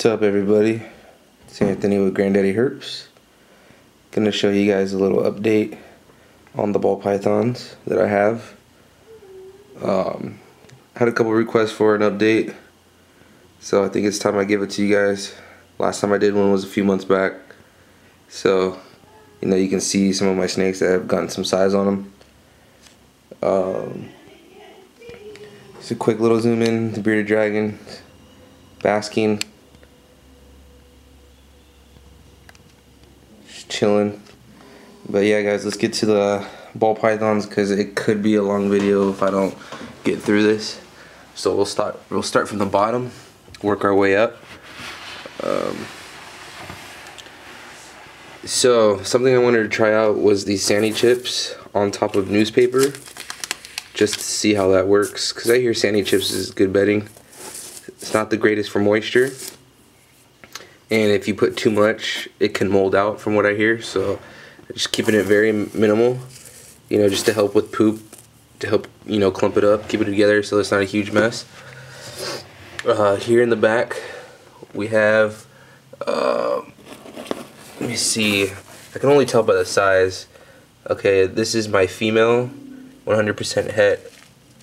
What's up, everybody? It's Anthony with Granddaddy Herps. Gonna show you guys a little update on the ball pythons that I have. Had a couple requests for an update, so I think it's time I give it to you guys. Last time I did one was a few months back, so you can see some of my snakes that have gotten some size on them. Just a quick little zoom in. The bearded dragon basking. Chilling. But yeah, guys, let's get to the ball pythons because it could be a long video if I don't get through this. So we'll start from the bottom, work our way up. So something I wanted to try out was these sandy chips on top of newspaper, just to see how that works, because I hear sandy chips is good bedding. It's not the greatest for moisture, and if you put too much it can mold out from what I hear, so just keeping it very minimal, just to help with poop, to help clump it up, keep it together so it's not a huge mess. Here in the back we have let me see, I can only tell by the size. Okay, this is my female 100% het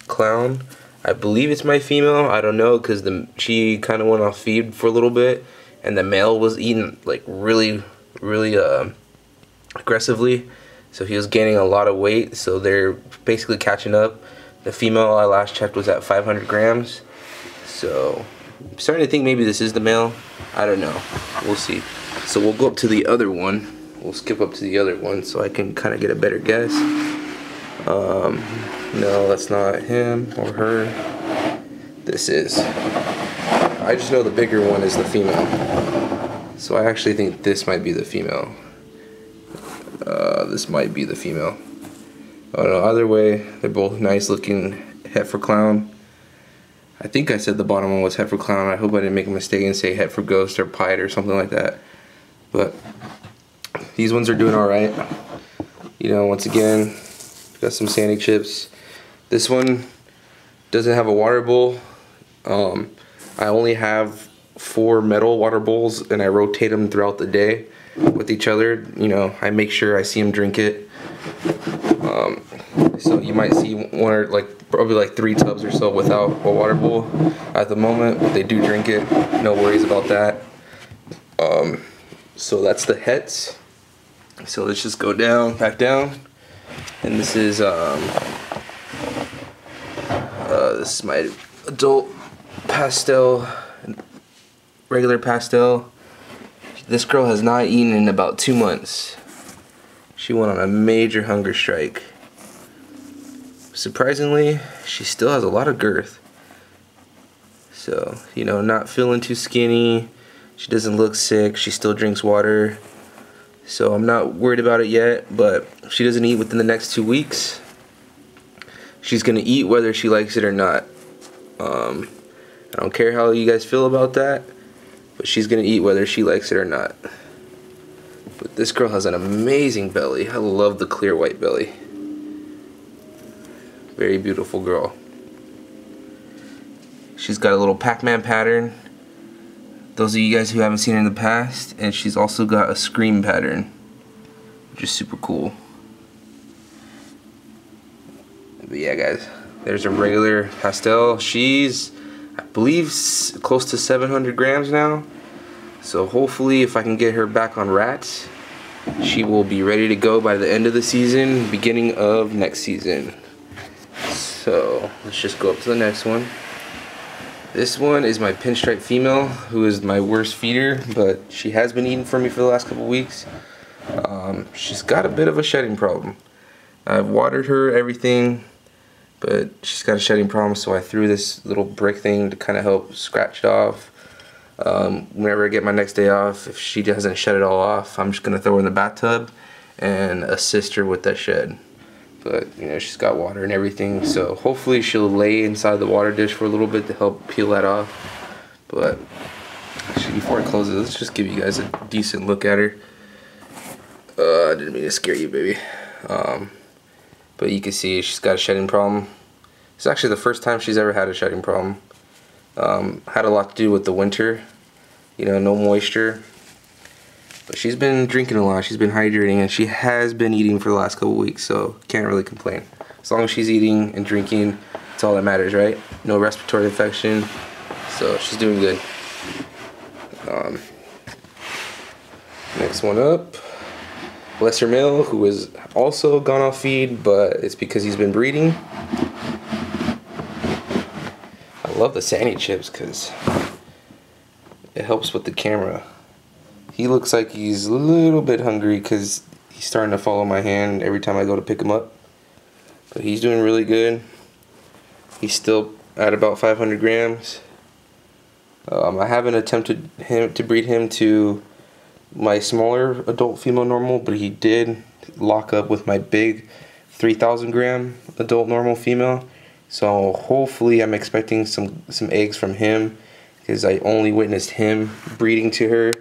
clown. I believe it's my female, I don't know, because she kind of went off feed for a little bit and the male was eating like really aggressively, so he was gaining a lot of weight, so they're basically catching up. The female I last checked was at 500 grams, so I'm starting to think maybe this is the male. I don't know, we'll see. So we'll go up to the other one, we'll skip up to the other one so I can kind of get a better guess. No, that's not him or her. This is. I just know the bigger one is the female, so I actually think this might be the female. This might be the female. Oh no, either way, they're both nice looking heifer clown. I think I said the bottom one was heifer clown. I hope I didn't make a mistake and say heifer ghost or pied or something like that. But these ones are doing alright. Once again, got some sandy chips. This one doesn't have a water bowl. I only have 4 metal water bowls and I rotate them throughout the day with each other. I make sure I see them drink it. So you might see one or probably like 3 tubs or so without a water bowl at the moment, but they do drink it. No worries about that. So that's the hets. So let's just go down, back down. And this is my adult Pastel, regular Pastel. This girl has not eaten in about 2 months. She went on a major hunger strike. Surprisingly, she still has a lot of girth. So, not feeling too skinny. She doesn't look sick. She still drinks water. So I'm not worried about it yet, but if she doesn't eat within the next 2 weeks, she's gonna eat whether she likes it or not. I don't care how you guys feel about that, but she's gonna eat whether she likes it or not. But this girl has an amazing belly. I love the clear white belly. Very beautiful girl. She's got a little Pac-Man pattern. Those of you guys who haven't seen her in the past, and she's also got a scream pattern, which is super cool. But yeah, guys, there's a regular Pastel. She's, I believe, close to 700 grams now. So hopefully if I can get her back on rats, she will be ready to go by the end of the season, beginning of next season. So let's just go up to the next one. This one is my Pinstrike female, who is my worst feeder, but she has been eating for me for the last couple weeks. She's got a bit of a shedding problem. I've watered her, everything, but she's got a shedding problem, so I threw this little brick thing to kind of help scratch it off. Whenever I get my next day off, if she doesn't shed it all off, I'm just going to throw her in the bathtub and assist her with that shed. But she's got water and everything, so hopefully she'll lay inside the water dish for a little bit to help peel that off. But actually, before I close it, let's just give you guys a decent look at her. I didn't mean to scare you, baby. But you can see she's got a shedding problem. It's actually the first time she's ever had a shedding problem. Had a lot to do with the winter. you know, no moisture. But she's been drinking a lot, she's been hydrating, and she has been eating for the last couple weeks, so can't really complain. As long as she's eating and drinking, that's all that matters, right? No respiratory infection, so she's doing good. Next one up, lesser male, who is also gone off feed, but it's because he's been breeding. I love the Sandy chips because it helps with the camera. He looks like he's a little bit hungry because he's starting to follow my hand every time I go to pick him up. But he's doing really good. He's still at about 500 grams. I haven't attempted to breed him to my smaller adult female normal, but he did lock up with my big 3,000 gram adult normal female. So hopefully I'm expecting some eggs from him, because I only witnessed him breeding to her.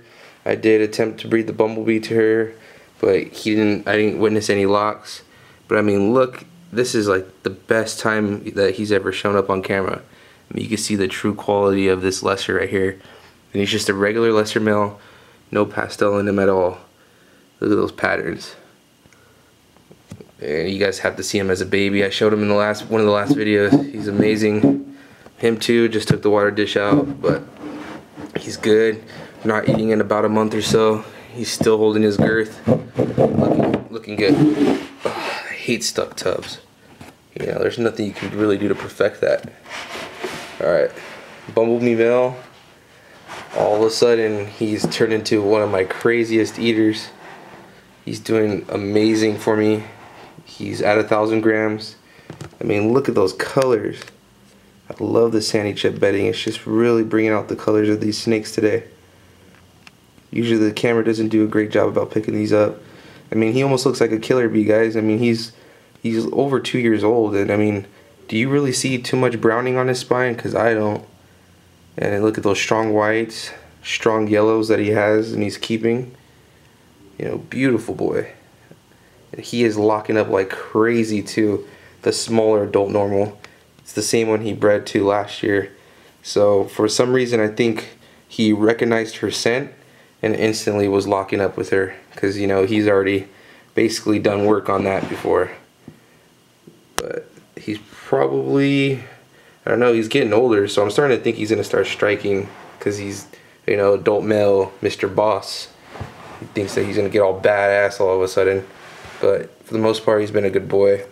I did attempt to breed the bumblebee to her, but I didn't witness any locks. But I mean, look, this is like the best time that he's ever shown up on camera. I mean, you can see the true quality of this lesser right here. And he's just a regular lesser male, no pastel in him at all. Look at those patterns. And you guys have to see him as a baby. I showed him in one of the last videos. He's amazing. Him too, just took the water dish out, but he's good. Not eating in about a month or so. He's still holding his girth. Looking good. Ugh, I hate stuck tubs. You know, there's nothing you can really do to perfect that. Alright, Bumblebee male. All of a sudden, he's turned into one of my craziest eaters. He's doing amazing for me. He's at 1,000 grams. I mean, look at those colors. I love the sandy chip bedding. It's just really bringing out the colors of these snakes today. Usually the camera doesn't do a great job about picking these up. I mean, he almost looks like a killer bee, guys. I mean, he's over 2 years old, and I mean, do you really see too much browning on his spine? Because I don't. And look at those strong whites, strong yellows that he has and he's keeping. You know, beautiful boy. And he is locking up like crazy too. The smaller adult normal. It's the same one he bred to last year. So for some reason, I think he recognized her scent and instantly was locking up with her, because you know, he's already basically done work on that before. But he's probably, I don't know, he's getting older, so I'm starting to think he's gonna start striking, because he's, you know, adult male, Mr. Boss. He thinks that he's gonna get all badass all of a sudden, but for the most part, he's been a good boy.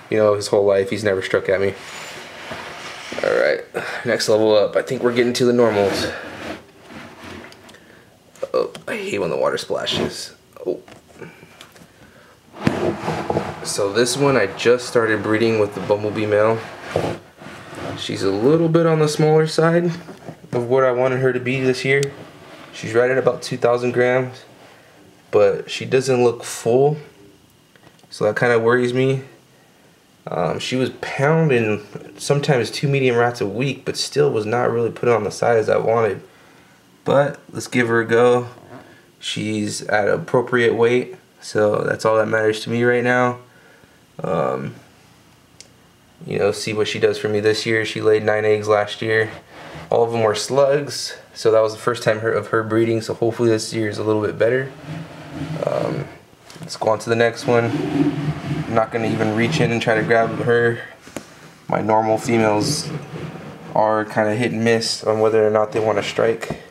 You know, his whole life, he's never struck at me. Alright, next level up. I think we're getting to the normals. Oh, I hate when the water splashes. Oh. So this one, I just started breeding with the bumblebee male. She's a little bit on the smaller side of what I wanted her to be this year. She's right at about 2,000 grams, but she doesn't look full, so that kind of worries me. She was pounding sometimes 2 medium rats a week, but still was not really putting on the size I wanted. But let's give her a go. She's at appropriate weight, so that's all that matters to me right now. You know, see what she does for me this year. She laid 9 eggs last year. All of them were slugs, so that was the first time of her breeding, so hopefully this year is a little bit better. Let's go on to the next one. I'm not going to even reach in and try to grab her. My normal females are kind of hit and miss on whether or not they want to strike.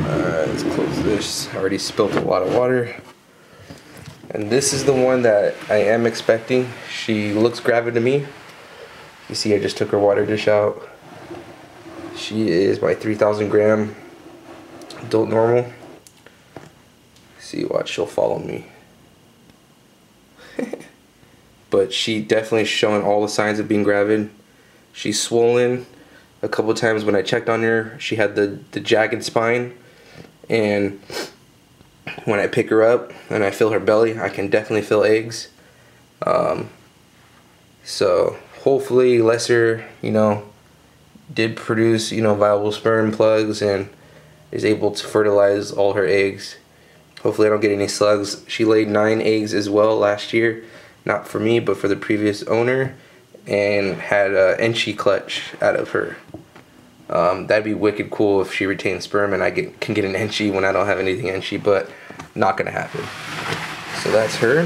Let's close this. I already spilled a lot of water. And this is the one that I am expecting. She looks gravid to me. You see, I just took her water dish out. She is my 3,000 gram adult normal. See, watch, she'll follow me. But she definitely showing all the signs of being gravid. She's swollen. A couple times when I checked on her, she had the jagged spine, and when I pick her up and I feel her belly, I can definitely feel eggs. So hopefully lesser, you know, did produce, you know, viable sperm plugs and is able to fertilize all her eggs. Hopefully I don't get any slugs. She laid 9 eggs as well last year, not for me but for the previous owner, and had an Enchi clutch out of her. That'd be wicked cool if she retains sperm and I can get an enchie when I don't have anything enchie, but not gonna happen. So that's her.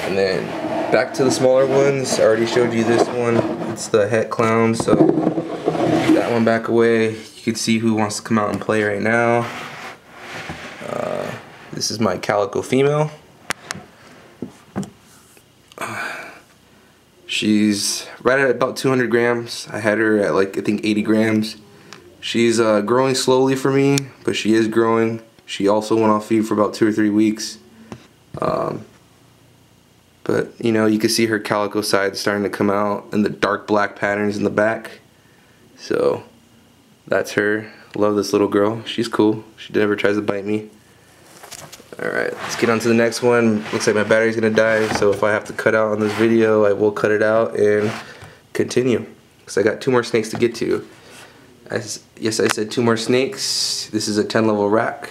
And then back to the smaller ones. I already showed you this one. It's the het clown, so put that one back away. You can see who wants to come out and play right now. This is my Calico Female. She's right at about 200 grams. I had her at like, I think 80 grams. She's growing slowly for me, but she is growing. She also went off feed for about 2 or 3 weeks. But you know, you can see her calico side starting to come out and the dark black patterns in the back. So that's her. Love this little girl. She's cool. She never tries to bite me. Alright, let's get on to the next one. Looks like my battery's gonna die, so if I have to cut out on this video, I will cut it out and continue. Because I got 2 more snakes to get to. Yes, I said 2 more snakes. This is a 10 level rack,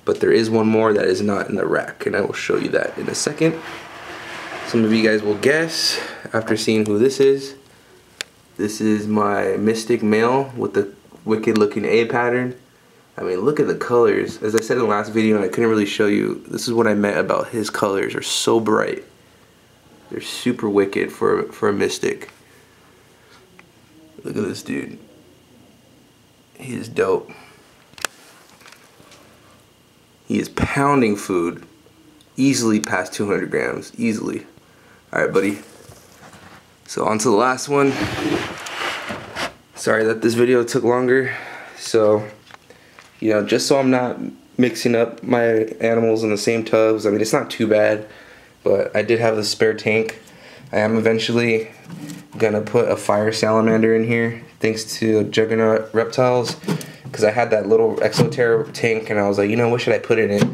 but there is one more that is not in the rack, and I will show you that in a second. Some of you guys will guess after seeing who this is. This is my Mystic male with the wicked looking A pattern. I mean, look at the colors. As I said in the last video, and I couldn't really show you, this is what I meant about his colors are so bright. They're super wicked for a Mystic. Look at this dude. He is dope. He is pounding food. Easily past 200 grams. Easily. Alright, buddy. So on to the last one. Sorry that this video took longer. So, you know, just so I'm not mixing up my animals in the same tubs. I mean, it's not too bad, but I did have the spare tank. I am eventually gonna put a fire salamander in here, thanks to Juggernaut Reptiles, because I had that little Exoterra tank, and I was like, you know, what should I put in it?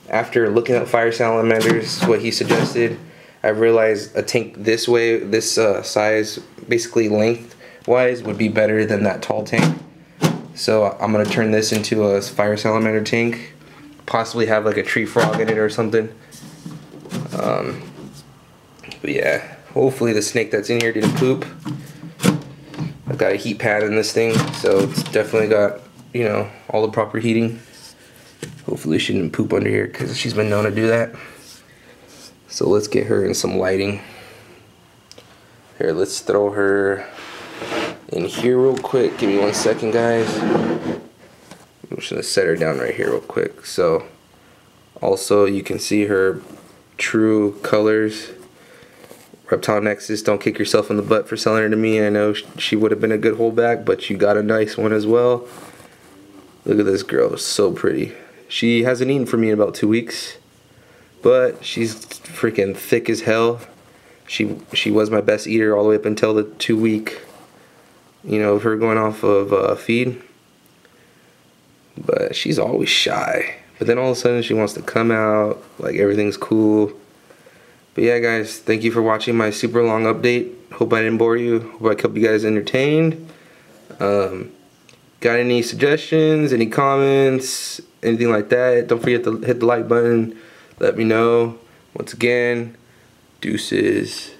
After looking at fire salamanders, what he suggested, I realized a tank this way, this size, basically length-wise, would be better than that tall tank. So I'm gonna turn this into a fire salamander tank, possibly have like a tree frog in it or something. But yeah, hopefully the snake that's in here didn't poop. I've got a heat pad in this thing, so it's definitely got, you know, all the proper heating. Hopefully she didn't poop under here, because she's been known to do that. So let's get her in some lighting. Here, let's throw her in here real quick. Give me 1 second, guys. I'm just gonna set her down right here real quick. So also you can see her true colors. Reptile Nexus, don't kick yourself in the butt for selling her to me. I know she would have been a good holdback, but you got a nice one as well. Look at this girl, so pretty. She hasn't eaten for me in about 2 weeks, but she's freaking thick as hell. She was my best eater all the way up until the 2 week, you know, of her going off of feed. But she's always shy. But then all of a sudden she wants to come out, like everything's cool. But yeah, guys, thank you for watching my super long update. Hope I didn't bore you. Hope I kept you guys entertained. Got any suggestions, any comments, anything like that? Don't forget to hit the like button. Let me know. Once again, deuces.